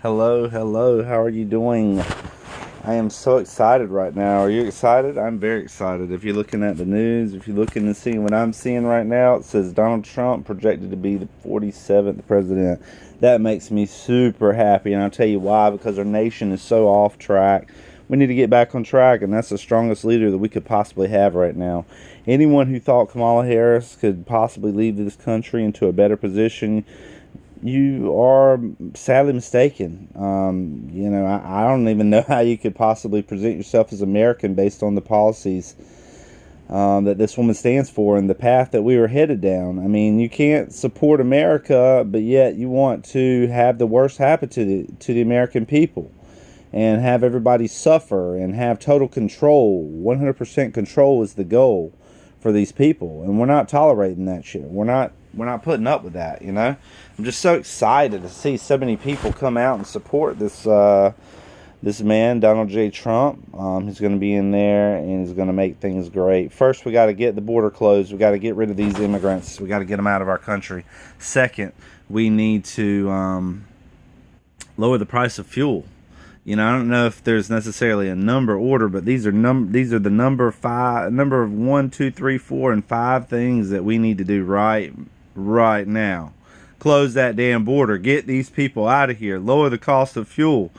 Hello, hello, how are you doing? I am so excited right now. Are you excited? I'm very excited. If you're looking at the news, if you're looking and seeing what I'm seeing right now, it says Donald Trump projected to be the 47th president. That makes me super happy, and I'll tell you why, because our nation is so off track. We need to get back on track, and that's the strongest leader that we could possibly have right now. Anyone who thought Kamala Harris could possibly lead this country into a better position, you are sadly mistaken. I don't even know how you could possibly present yourself as American based on the policies that this woman stands for and the path that we were headed down. I mean, you can't support America, but yet you want to have the worst happen to the American people and have everybody suffer and have total control. 100% control is the goal for these people, and we're not tolerating that shit. We're not putting up with that, I'm just so excited to see so many people come out and support this man, Donald J. Trump. He's going to be in there, and he's going to make things great. First, we got to get the border closed. We got to get rid of these immigrants. We got to get them out of our country. Second, we need to lower the price of fuel. I don't know if there's necessarily a number order, but these are the number of 1, 2, 3, 4, and 5 things that we need to do right now. Close that damn border. Get these people out of here. Lower the cost of fuel.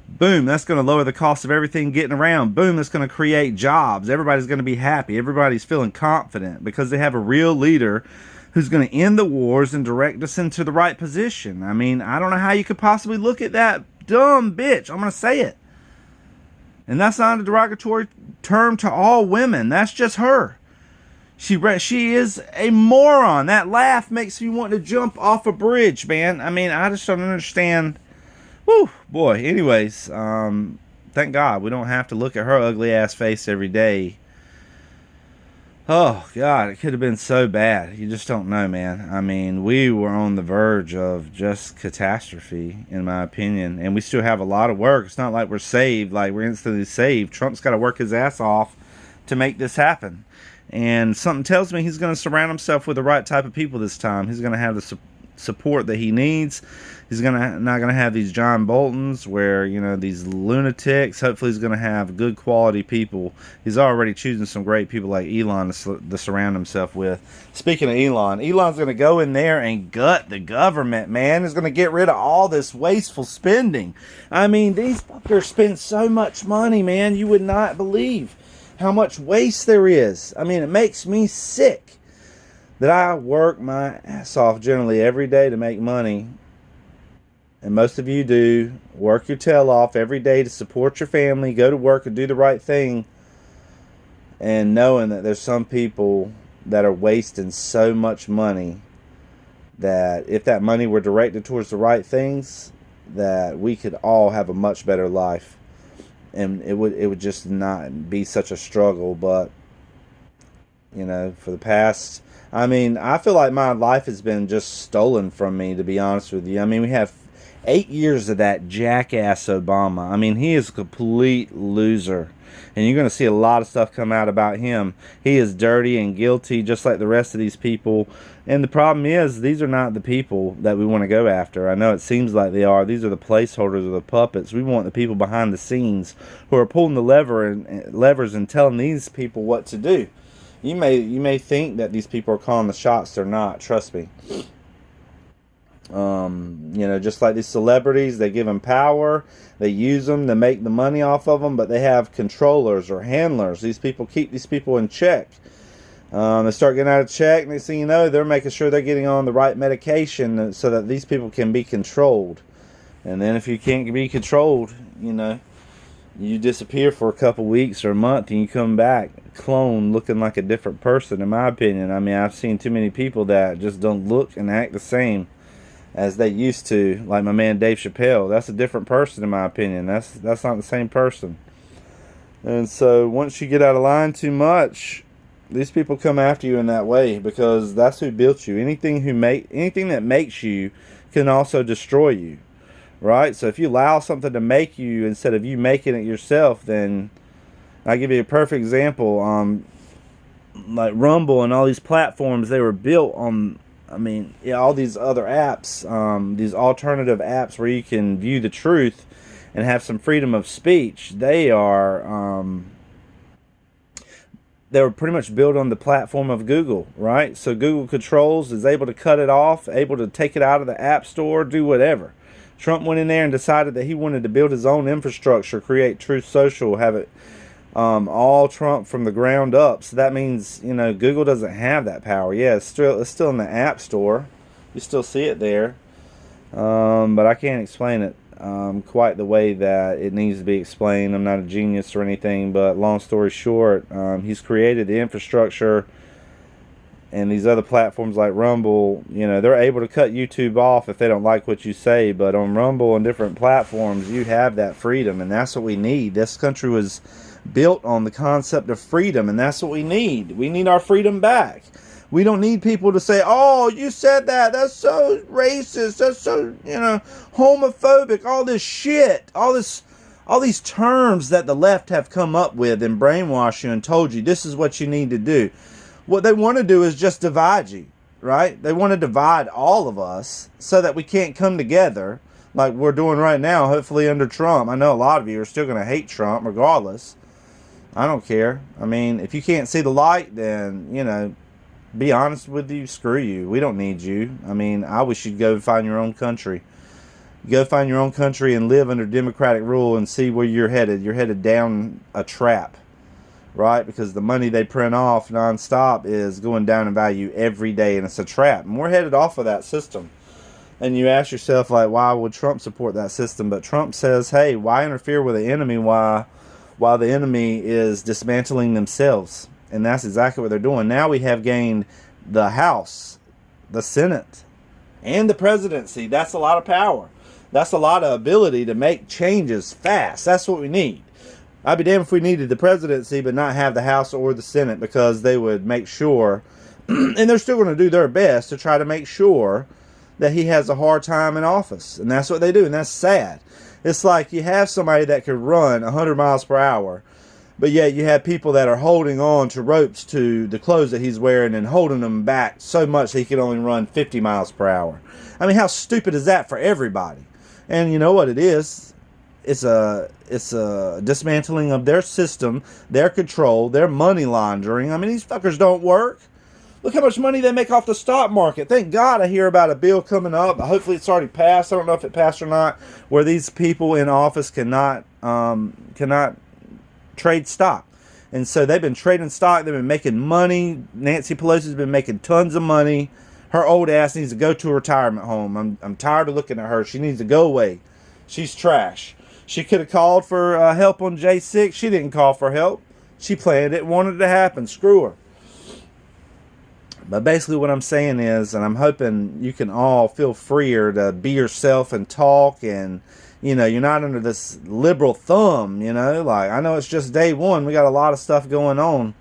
Boom, that's going to lower the cost of everything getting around. Boom, that's going to create jobs. Everybody's going to be happy. Everybody's feeling confident because they have a real leader who's going to end the wars and direct us into the right position. I mean, I don't know how you could possibly look at that dumb bitch. I'm going to say it. And that's not a derogatory term to all women. That's just her. She is a moron. That laugh makes me want to jump off a bridge, man. I mean, I just don't understand. Woo, boy. Anyways, thank God we don't have to look at her ugly ass face every day. Oh, God, it could have been so bad. You just don't know, man. I mean, we were on the verge of just catastrophe, in my opinion. And we still have a lot of work. It's not like we're saved, like we're instantly saved. Trump's got to work his ass off to make this happen. And something tells me he's going to surround himself with the right type of people this time. He's going to have the support that he needs. He's not going to have these John Boltons where, these lunatics. Hopefully he's going to have good quality people. He's already choosing some great people like Elon to surround himself with. Speaking of Elon's going to go in there and gut the government, man. He's going to get rid of all this wasteful spending. I mean, these fuckers spend so much money, man. You would not believe how much waste there is. I mean, it makes me sick that I work my ass off generally every day to make money. And most of you do. Work your tail off every day to support your family, go to work and do the right thing. And knowing that there's some people that are wasting so much money that if that money were directed towards the right things, that we could all have a much better life. And it would just not be such a struggle. But, for the past, I feel like my life has been just stolen from me, to be honest with you. I mean, we have 8 years of that jackass Obama. I mean, he is a complete loser. And you're going to see a lot of stuff come out about him. He is dirty and guilty, just like the rest of these people. And the problem is, these are not the people that we want to go after. I know it seems like they are. These are the placeholders or the puppets. We want the people behind the scenes who are pulling the levers and telling these people what to do. You may think that these people are calling the shots. They're not. Trust me. Just like these celebrities, they give them power, they use them to make the money off of them, but they have controllers or handlers. These people keep these people in check. They start getting out of check, and next thing you know, they're making sure they're getting on the right medication so that these people can be controlled. And then if you can't be controlled, you disappear for a couple weeks or a month, and you come back clone looking like a different person, in my opinion. I mean, I've seen too many people that just don't look and act the same as they used to, like my man Dave Chappelle. That's a different person, in my opinion. That's not the same person. And so once you get out of line too much, these people come after you in that way, because that's who built you. Anything that makes you can also destroy you, right? So if you allow something to make you instead of you making it yourself, then I'll give you a perfect example. Like Rumble and all these platforms, they were built on I mean, yeah, all these other apps, these alternative apps where you can view the truth and have some freedom of speech, they were pretty much built on the platform of Google, right? So Google controls, is able to cut it off, able to take it out of the App Store, do whatever. Trump went in there and decided that he wanted to build his own infrastructure, create Truth Social, have it all Trump from the ground up. So that means, Google doesn't have that power. Yeah, it's still in the App Store. You still see it there. But I can't explain it quite the way that it needs to be explained. I'm not a genius or anything, but long story short, he's created the infrastructure, and these other platforms like Rumble, they're able to cut YouTube off if they don't like what you say. But on Rumble and different platforms, you have that freedom, and that's what we need. This country was built on the concept of freedom, and that's what we need. We need our freedom back. We don't need people to say, oh, you said that, that's so racist, that's so, homophobic, all this shit, all these terms that the left have come up with and brainwashed you and told you this is what you need to do. What they want to do is just divide you, right? They want to divide all of us so that we can't come together like we're doing right now, hopefully under Trump. I know a lot of you are still going to hate Trump regardless. I don't care. I mean, if you can't see the light, then, be honest with you, screw you. We don't need you. I mean, I wish you'd go find your own country. Go find your own country and live under democratic rule and see where you're headed. You're headed down a trap, right? Because the money they print off nonstop is going down in value every day, and it's a trap. And we're headed off of that system. And you ask yourself, like, why would Trump support that system? But Trump says, hey, why interfere with the enemy while the enemy is dismantling themselves? And that's exactly what they're doing. Now we have gained the House, the Senate, and the presidency. That's a lot of power. That's a lot of ability to make changes fast. That's what we need. I'd be damned if we needed the presidency but not have the House or the Senate, because they would make sure, and they're still going to do their best to try to make sure that he has a hard time in office. And that's what they do, and that's sad. It's like you have somebody that could run 100 miles per hour, but yet you have people that are holding on to ropes to the clothes that he's wearing and holding them back so much that he can only run 50 miles per hour. I mean, how stupid is that for everybody? And you know what it is? It's a dismantling of their system, their control, their money laundering. I mean, these fuckers don't work. Look how much money they make off the stock market. Thank God I hear about a bill coming up. Hopefully it's already passed. I don't know if it passed or not, where these people in office cannot trade stock. And so they've been trading stock. They've been making money. Nancy Pelosi's been making tons of money. Her old ass needs to go to a retirement home. I'm tired of looking at her. She needs to go away. She's trash. She could have called for help on J6. She didn't call for help. She planned it, wanted it to happen. Screw her. But basically what I'm saying is, and I'm hoping you can all feel freer to be yourself and talk, and you're not under this liberal thumb, like, I know it's just day one. We got a lot of stuff going on,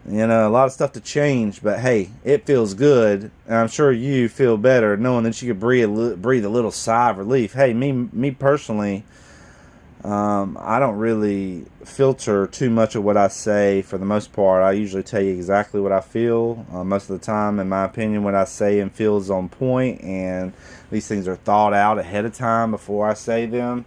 a lot of stuff to change, but hey, it feels good. And I'm sure you feel better knowing that you could breathe a little sigh of relief. Hey, me personally, I don't really filter too much of what I say for the most part. I usually tell you exactly what I feel. Most of the time, in my opinion, what I say and feel is on point, and these things are thought out ahead of time before I say them.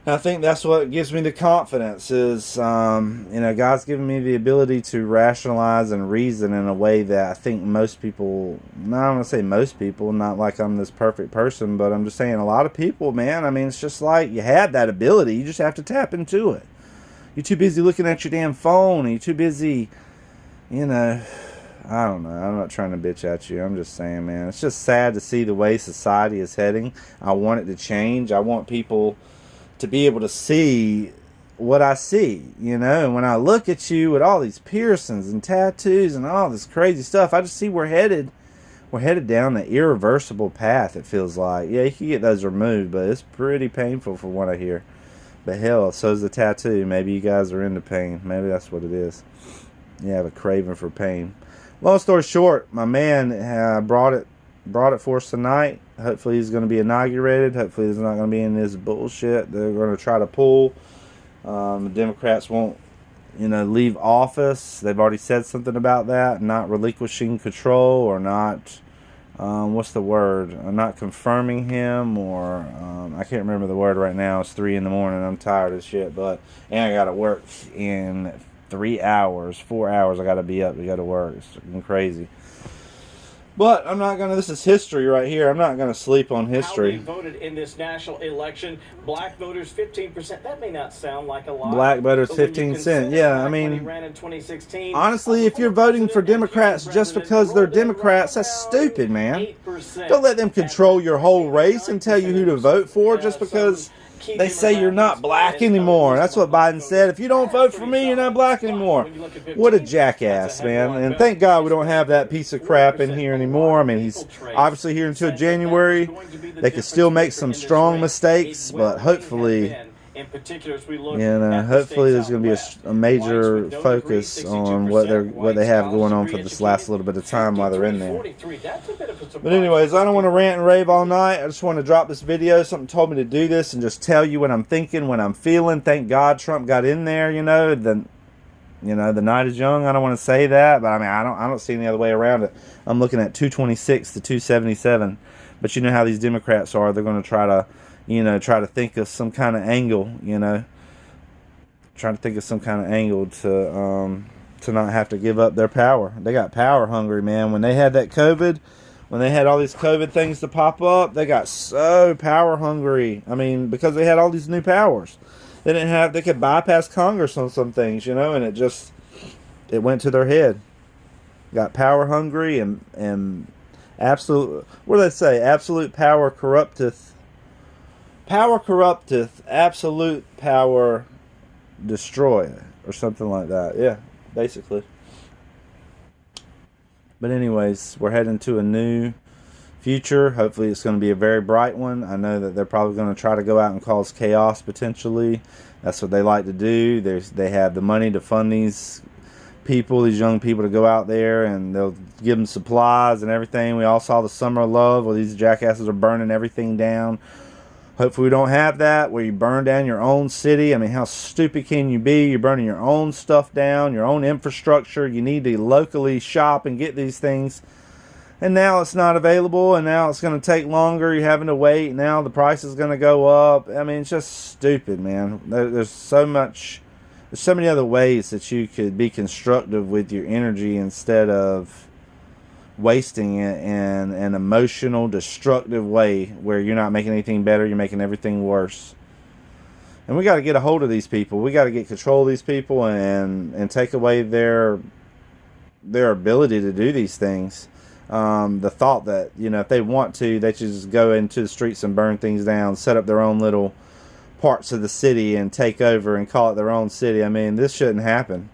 And I think that's what gives me the confidence is, God's given me the ability to rationalize and reason in a way that I think most people, I don't want to say most people, not like I'm this perfect person, but I'm just saying a lot of people, man, I mean, it's just like you had that ability. You just have to tap into it. You're too busy looking at your damn phone, and you're too busy, I don't know. I'm not trying to bitch at you. I'm just saying, man, it's just sad to see the way society is heading. I want it to change. I want people to be able to see what I see, and when I look at you with all these piercings and tattoos and all this crazy stuff, I just see we're headed down the irreversible path. It feels like, yeah, you can get those removed, but it's pretty painful from what I hear. But hell, so's the tattoo. Maybe you guys are into pain. Maybe that's what it is. You have a craving for pain. Long story short, my man brought it for us tonight. Hopefully he's going to be inaugurated. Hopefully he's not going to be in this bullshit they're going to try to pull. The Democrats won't leave office. They've already said something about that, not relinquishing control, or not, what's the word? Not confirming him, or I can't remember the word right now. It's 3 in the morning. I'm tired as shit, and I gotta work in 3 hours, 4 hours. I gotta be up to go to work. It's fucking crazy. But I'm not gonna. This is history right here. I'm not gonna sleep on history. How they voted in this national election. Black voters 15%. That may not sound like a lot. Black voters 15%. Yeah, I mean, he ran in 2016, honestly, if you're voting for Democrats just because they're Democrats, that's stupid, man. Don't let them control your whole race and tell you who to vote for just because they say you're not black anymore. That's what Biden said. If you don't vote for me, you're not black anymore. What a jackass, man. And thank God we don't have that piece of crap in here anymore. I mean, he's obviously here until January. They could still make some strong mistakes, but hopefully, hopefully there's going to be a major focus on what they have going on for this last little bit of time while they're in there. But anyways, I don't want to rant and rave all night. I just want to drop this video. Something told me to do this and just tell you what I'm thinking, what I'm feeling. Thank God Trump got in there. The night is young. I don't want to say that, but I mean, I don't see any other way around it. I'm looking at 226 to 277. But you know how these Democrats are. They're going to try to think of some kind of angle, trying to think of some kind of angle to not have to give up their power. They got power hungry, man. When they had that COVID, when they had all these COVID things to pop up, they got so power hungry. I mean, because they had all these new powers. They could bypass Congress on some things, and it went to their head. Got power hungry and absolute, what do they say? Absolute power corrupteth. Power corrupteth, absolute power destroyeth, or something like that. Yeah, basically. But anyways, we're heading to a new future. Hopefully it's going to be a very bright one. I know that they're probably going to try to go out and cause chaos potentially. That's what they like to do. They have the money to fund these young people to go out there, and they'll give them supplies and everything. We all saw the Summer of Love where these jackasses are burning everything down. Hopefully we don't have that, where you burn down your own city. I mean, how stupid can you be? You're burning your own stuff down, your own infrastructure. You need to locally shop and get these things. And now it's not available, and now it's going to take longer. You're having to wait. Now the price is going to go up. I mean, it's just stupid, man. There's so many other ways that you could be constructive with your energy instead of wasting it in an emotional, destructive way where you're not making anything better, you're making everything worse. And we got to get a hold of these people. We got to get control of these people and take away their ability to do these things. The thought that, if they want to, they should just go into the streets and burn things down, set up their own little parts of the city and take over and call it their own city. I mean, this shouldn't happen.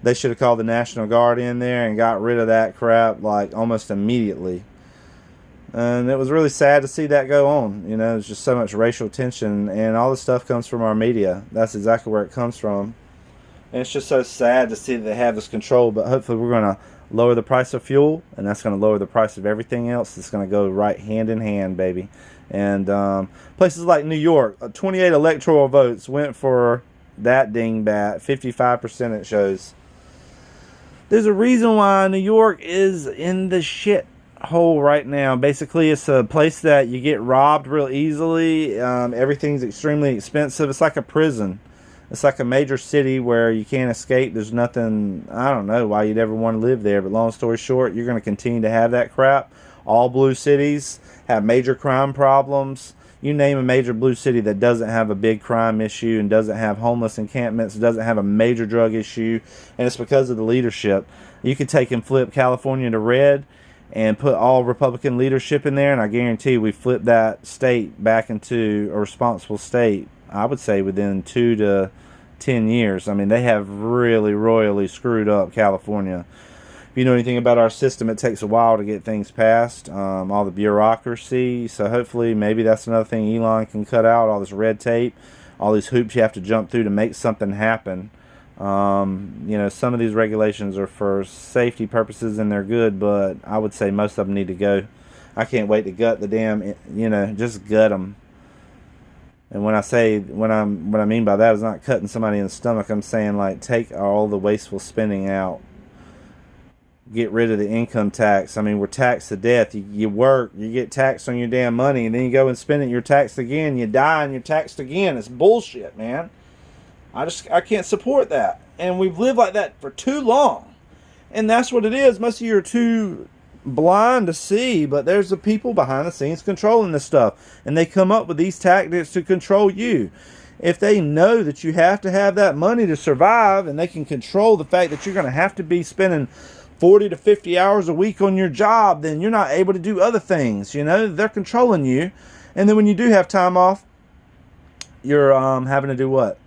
They should have called the National Guard in there and got rid of that crap like almost immediately. And it was really sad to see that go on. There's just so much racial tension, and all this stuff comes from our media. That's exactly where it comes from. And it's just so sad to see that they have this control, but hopefully we're going to lower the price of fuel, and that's going to lower the price of everything else. It's going to go right hand in hand, baby. And places like New York, 28 electoral votes went for that dingbat, 55% it shows. There's a reason why New York is in the shit hole right now. Basically, it's a place that you get robbed real easily. Everything's extremely expensive. It's like a prison. It's like a major city where you can't escape. There's nothing, I don't know why you'd ever want to live there. But long story short, you're going to continue to have that crap. All blue cities have major crime problems. You name a major blue city that doesn't have a big crime issue and doesn't have homeless encampments, doesn't have a major drug issue, and it's because of the leadership. You could take and flip California to red and put all Republican leadership in there, and I guarantee we flip that state back into a responsible state, I would say within 2 to 10 years. I mean, they have really royally screwed up California. If you know anything about our system, it takes a while to get things passed, all the bureaucracy. So hopefully maybe that's another thing Elon can cut out, all this red tape, all these hoops you have to jump through to make something happen. Some of these regulations are for safety purposes and they're good, but I would say most of them need to go. I can't wait to gut the damn, just gut them. And when I mean by that is not cutting somebody in the stomach. I'm saying, like, take all the wasteful spending out. Get rid of the income tax. I mean, we're taxed to death. You work, you get taxed on your damn money, and then you go and spend it, you're taxed again. You die and you're taxed again. It's bullshit, man. I can't support that. And we've lived like that for too long. And that's what it is. Most of you are too blind to see, but there's the people behind the scenes controlling this stuff, and they come up with these tactics to control you. If they know that you have to have that money to survive, and they can control the fact that you're going to have to be spending 40 to 50 hours a week on your job, then you're not able to do other things. They're controlling you. And then when you do have time off, you're having to do what?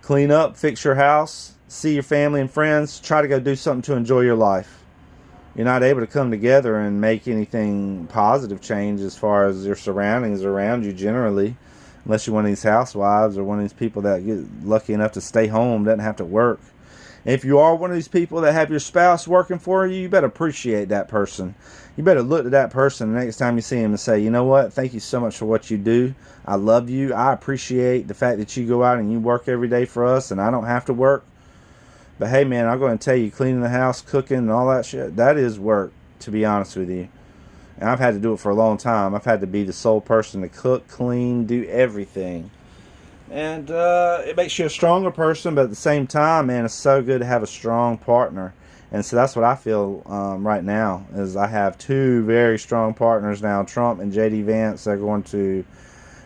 Clean up, fix your house, see your family and friends, try to go do something to enjoy your life. You're not able to come together and make anything positive change as far as your surroundings around you generally, unless you're one of these housewives or one of these people that get lucky enough to stay home, doesn't have to work. If you are one of these people that have your spouse working for you, you better appreciate that person. You better look at that person the next time you see him and say, you know what, thank you so much for what you do. I love you. I appreciate the fact that you go out and you work every day for us and I don't have to work. But hey, man, I'm going to tell you, cleaning the house, cooking, and all that shit, that is work, to be honest with you. And I've had to do it for a long time. I've had to be the sole person to cook, clean, do everything. And it makes you a stronger person, but at the same time, man, it's so good to have a strong partner. And so that's what I feel right now, is I have two very strong partners now, Trump and J.D. Vance. They're going to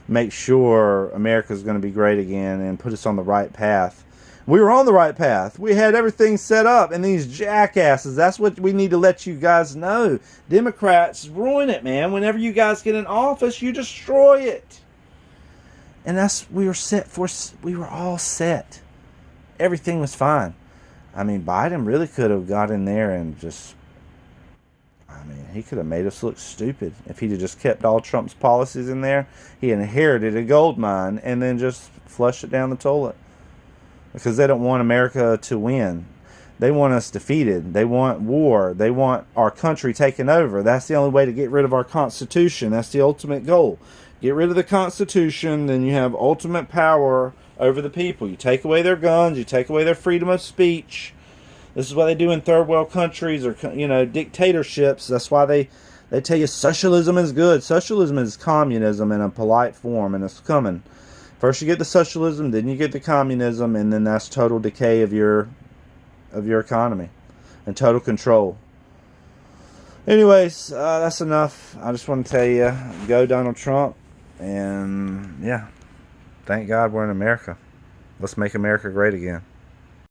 make sure America's going to be great again and put us on the right path. We were on the right path. We had everything set up, and these jackasses, that's what we need to let you guys know. Democrats ruin it, man. Whenever you guys get in office, you destroy it. And we were all set. Everything was fine. I mean, Biden really could have got in there and he could have made us look stupid if he'd have just kept all Trump's policies in there. He inherited a gold mine and then just flushed it down the toilet. Because they don't want America to win. They want us defeated. They want war. They want our country taken over. That's the only way to get rid of our Constitution. That's the ultimate goal. Get rid of the Constitution, then you have ultimate power over the people. You take away their guns. You take away their freedom of speech. This is what they do in third world countries or, dictatorships. That's why they tell you socialism is good. Socialism is communism in a polite form, and it's coming. First you get the socialism, then you get the communism, and then that's total decay of your economy and total control. Anyways, that's enough. I just want to tell you, go Donald Trump, and yeah, thank God we're in America. Let's make America great again.